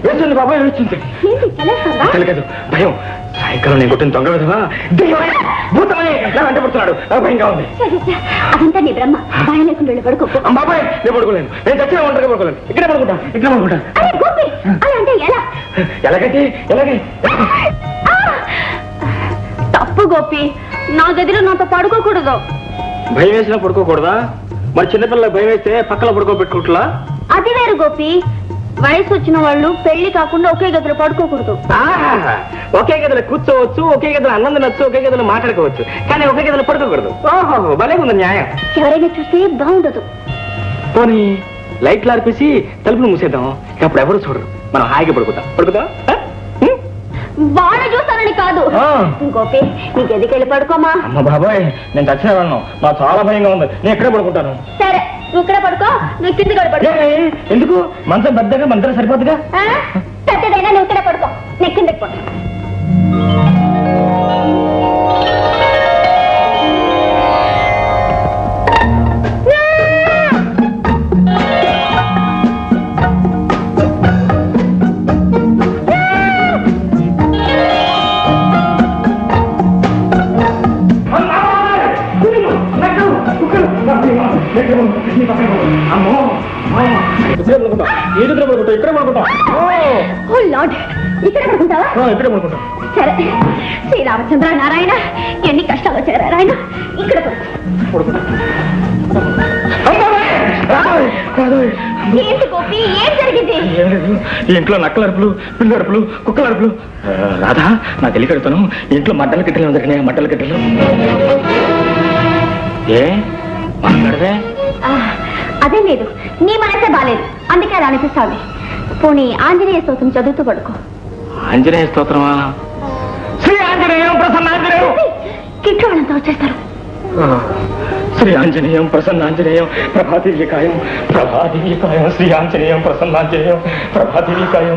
వేస్తుంది బాబాయ్ వేస్తుంది తెలియదు భయం సాయంకాలం నేను కొట్టిన దొంగ విధవా భూతమని నా వెంట పడుతున్నాడు భయంగా ఉంది అదంతా నీ బ్రహ్మ భయం లేకుండా వెళ్ళి పడుకో బాబాయ్ నేను పడుకోలేను నేను చచ్చిన ఒంటరిగా పడుకోలేను ఇక్కడే పడుకుంటా అలా అంటే ఎలా ఎలాగంటే ఎలాగే తప్పు గోపి నా గదిలో నాతో పడుకోకూడదు భయం వేసినా పడుకోకూడదా మరి చిన్నపిల్లలకు భయం వేస్తే పక్కన పడుకోబెట్టుకుంటులా అది వేరు గోపి వయసు వచ్చిన వాళ్ళు పెళ్లి కాకుండా ఒకే గదిలో పడుకోకూడదు ఒకే గదిలో కూర్చోవచ్చు ఒకే గదిలో అన్నం తినొచ్చు ఒకే గదిలో మాట్లాడుకోవచ్చు కానీ ఒకే గదిలో పడుకోకూడదు ఓహో భలే ఉంది న్యాయం ఎవరైనా చూస్తే బాగుండదు పోనీ లైట్లు ఆర్పేసి తలుపులు మూసేద్దాం అప్పుడు ఎవరు చూడరు మనం హాయిగా పడుకుందాం వాడు చూస్తానని కాదు గోపి నీ గదికి వెళ్ళి పడుకోమా అమ్మ బాబాయ్ నేను చచ్చిన వాళ్ళను నాకు చాలా భయంగా ఉంది నేను ఎక్కడే పడుకుంటాను సరే నువ్వు ఇక్కడే పడుకో నువ్వు కింద కూడా పడుకో ఎందుకు మంచం పెద్దగా మంత్రం సరిపోతుందిగా పెద్దదైనా నువ్వు ఇక్కడే పడుకో నేను కిందకి పడుకో సరే శ్రీరామచంద్ర నారాయణ ఎన్ని కష్టాలు వచ్చారా ఆయన ఇక్కడ ఏంటి గోపి ఏం జరిగింది ఇంట్లో నక్కల అరుపులు పిల్లి అరుపులు కుక్కల అరుపులు రాధా నా తెలియకడుతాను ఇంట్లో మడ్డల గిట్టలు జరిగినాయి మడ్డల గిట్టలు ఏ మాట్లాడదే అదే లేదు నీ మనసే బాలేదు అందుకే అలా అనిపిస్తావు పోనీ ఆంజనేయ స్తోత్రం చదువుతూ పడుకో ఆంజనేయ స్తోత్రమా శ్రీ ఆంజనేయం ప్రసన్నాంజనేయం కిట్లో వాళ్ళంతా వచ్చేస్తారు శ్రీ ఆంజనేయం ప్రసన్నాంజనేయం ప్రభాదివ్యకాయం శ్రీ ఆంజనేయం ప్రసన్నాంజనేయం ప్రభాదివ్యకాయం